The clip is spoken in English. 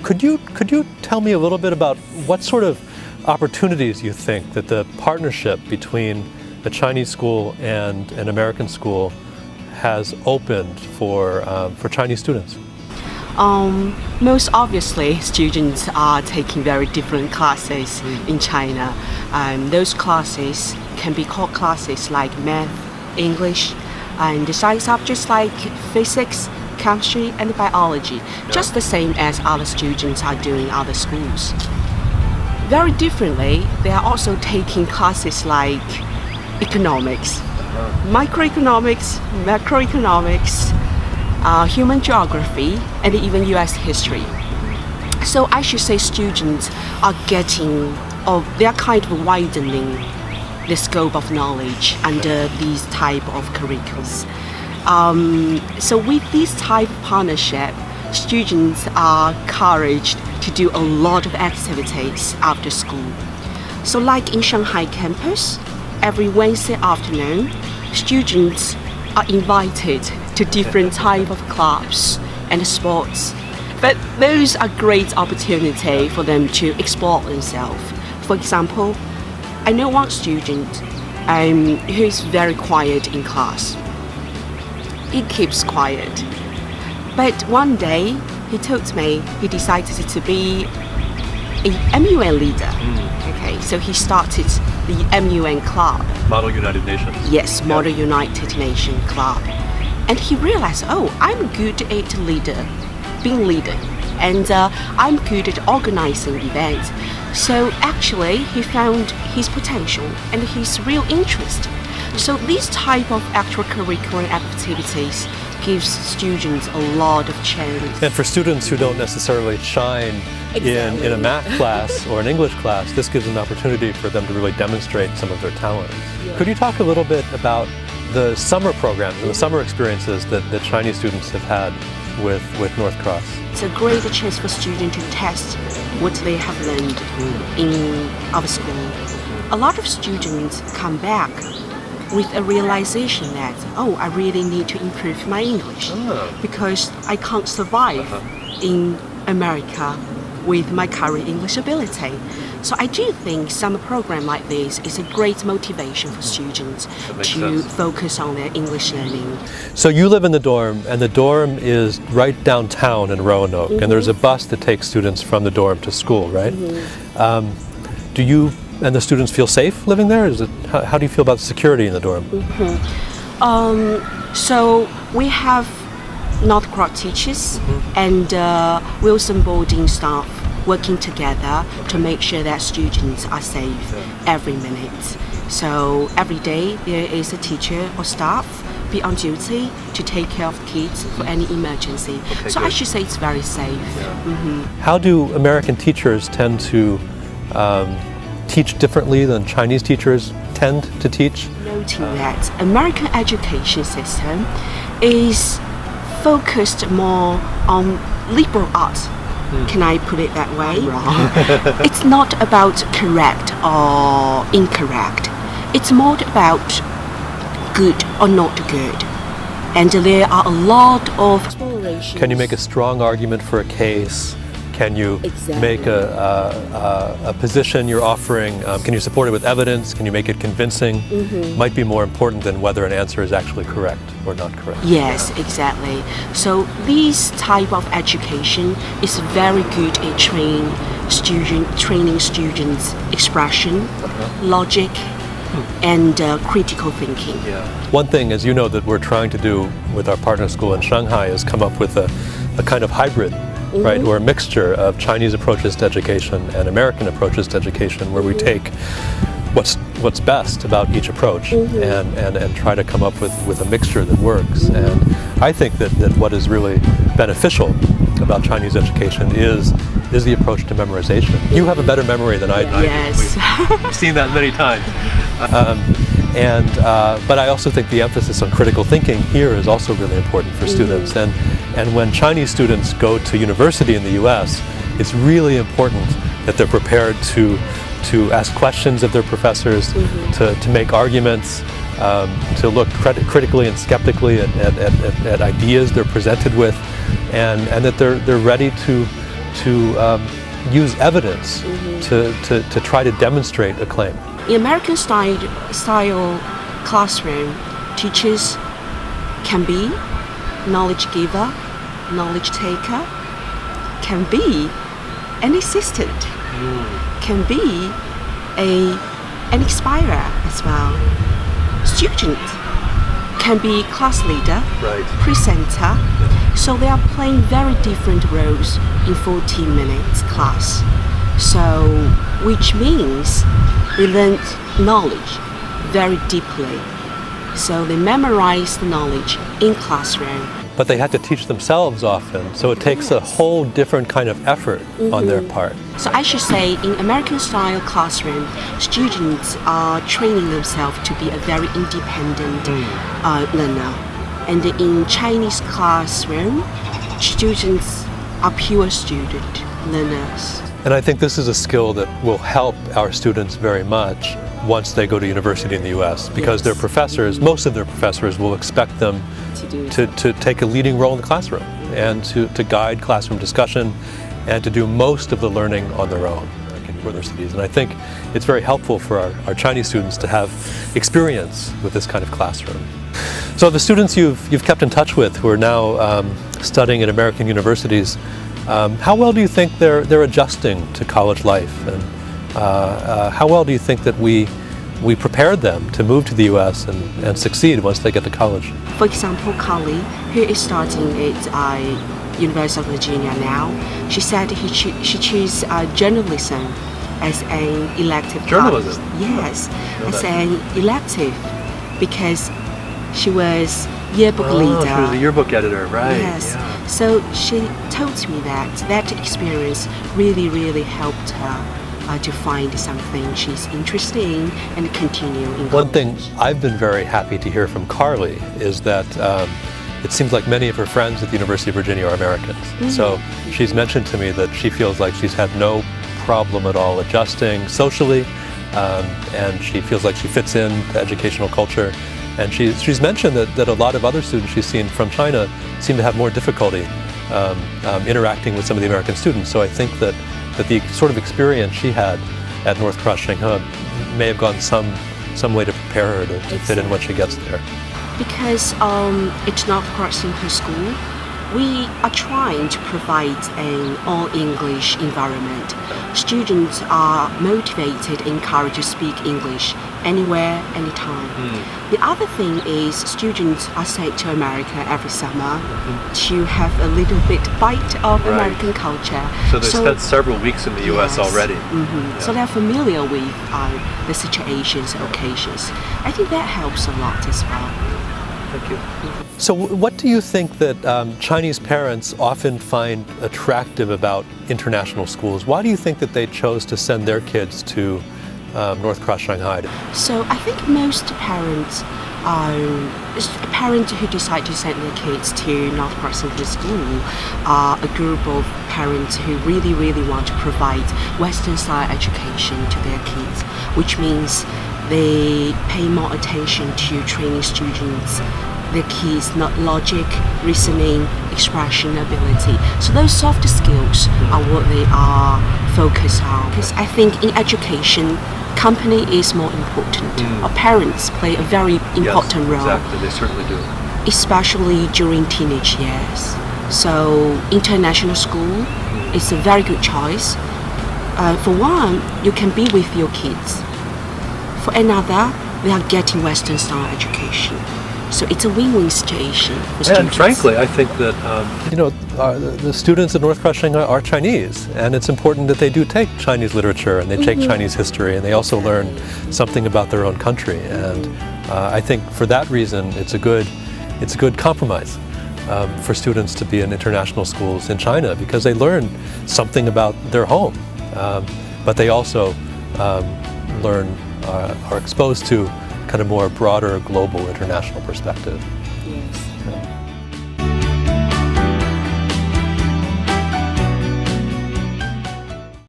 Could you tell me a little bit about what sort of opportunities you think that the partnership between a Chinese school and an American school has opened for Chinese students? Most obviously, students are taking very different classes in China. Those classes can be called classes like math, English, and the science subjects like physics, chemistry, and biology, just the same as other students are doing in other schools. Very differently, they are also taking classes like economics, microeconomics, macroeconomics, human geography, and even US history. So I should say students are they are kind of widening the scope of knowledge under these type of curriculums. So with this type of partnership, students are encouraged to do a lot of activities after school. So like in Shanghai campus, every Wednesday afternoon, students are invited to different type of clubs and sports. But those are great opportunity for them to explore themselves. For example, I know one student who is very quiet in class. He keeps quiet. But one day, he told me he decided to be a MUN leader. Okay, so he started the MUN club. Model United Nations. Yes, Model United Nations club. And he realized, oh, I'm good at being leader, and I'm good at organizing events. So actually, he found his potential and his real interest. So these type of extracurricular activities gives students a lot of chance. And for students who don't necessarily shine in a math class or an English class, this gives an opportunity for them to really demonstrate some of their talents. Yeah. Could you talk a little bit about the summer programs and the summer experiences that Chinese students have had with North Cross? It's a great chance for students to test what they have learned in our school. A lot of students come back with a realization that, oh, I really need to improve my English because I can't survive in America with my current English ability. So I do think summer program like this is a great motivation for students to focus on their English learning. So you live in the dorm, and the dorm is right downtown in Roanoke, and there's a bus that takes students from the dorm to school, right? Do you and the students feel safe living there? How do you feel about security in the dorm? So we have North Cross teachers and Wilson boarding staff working together to make sure that students are safe every minute. So every day there is a teacher or staff be on duty to take care of kids for any emergency. So I should say it's very safe. How do American teachers tend to teach differently than Chinese teachers tend to teach? Noting that American education system is focused more on liberal arts. Can I put it that way? It's not about correct or incorrect. It's more about good or not good. And there are a lot of explorations. Can you make a strong argument for a case? Can you make a position you're offering? Can you support it with evidence? Can you make it convincing? Might be more important than whether an answer is actually correct or not correct. Yes, exactly. So this type of education is very good at training students' expression, logic, and critical thinking. One thing, as you know, that we're trying to do with our partner school in Shanghai is come up with a kind of hybrid, right, or a mixture of Chinese approaches to education and American approaches to education, where we take what's best about each approach and try to come up with a mixture that works. And I think that what is really beneficial about Chinese education is the approach to memorization. You have a better memory than I do. Yes. I've seen that many times. But I also think the emphasis on critical thinking here is also really important for students. And when Chinese students go to university in the US, it's really important that they're prepared to ask questions of their professors, to make arguments, to look critically and skeptically at ideas they're presented with, and that they're ready to use evidence to try to demonstrate a claim. In American style classroom, teachers can be knowledge giver, knowledge taker, can be an assistant, can be an inspirer as well. Student can be class leader, presenter, so they are playing very different roles in 14 minutes class. So, which means they learn knowledge very deeply. So they memorize the knowledge in classroom. But they have to teach themselves often, so it takes a whole different kind of effort on their part. So I should say, in American style classroom, students are training themselves to be a very independent learner. And in Chinese classroom, students are pure student learners. And I think this is a skill that will help our students very much once they go to university in the US, because their professors, most of their professors, will expect them to take a leading role in the classroom and to guide classroom discussion and to do most of the learning on their own in universities. And I think it's very helpful for our Chinese students to have experience with this kind of classroom. So the students you've kept in touch with who are now studying at American universities, how well do you think they're adjusting to college life, and how well do you think that we prepared them to move to the US and succeed once they get to college? For example, Carly, who is starting at University of Virginia now, she said she chose journalism as an elective. Journalism? Yes, as an elective, because she was yearbook leader. She was a yearbook editor, right? Yes. Yeah. So she told me that experience really helped her to find something she's interested in and continue in college. One thing I've been very happy to hear from Carly is that it seems like many of her friends at the University of Virginia are Americans. So she's mentioned to me that she feels like she's had no problem at all adjusting socially, and she feels like she fits in the educational culture. And she's mentioned that a lot of other students she's seen from China seem to have more difficulty interacting with some of the American students. So I think that the sort of experience she had at North Cross Shanghai may have gone some way to prepare her to fit in when she gets there. Because it's North Cross Shanghai School, we are trying to provide an all-English environment. Students are motivated, encouraged to speak English anywhere, anytime. The other thing is students are sent to America every summer to have a little bit bite of American culture. So they spent several weeks in the US already. Yeah. So they're familiar with the situations, occasions. I think that helps a lot as well. Thank you. So what do you think that Chinese parents often find attractive about international schools? Why do you think that they chose to send their kids to North Cross Shanghai? So I think most parents who decide to send their kids to North Cross Shanghai School are a group of parents who really want to provide Western style education to their kids, which means they pay more attention to training students, their kids, not logic, reasoning, expression ability. So those soft skills are what they are focused on. Because I think in education, company is more important. Our parents play a very important role. Exactly, they certainly do. Especially during teenage years. So international school is a very good choice. For one, you can be with your kids. For another, they are getting Western style education. So it's a win-win situation for students. And frankly, I think that the students at North Cross Shanghai are Chinese, and it's important that they do take Chinese literature and they take Chinese history, and they also learn something about their own country. And I think for that reason, it's a good compromise for students to be in international schools in China, because they learn something about their home, but they also are exposed to kind of more broader global international perspective.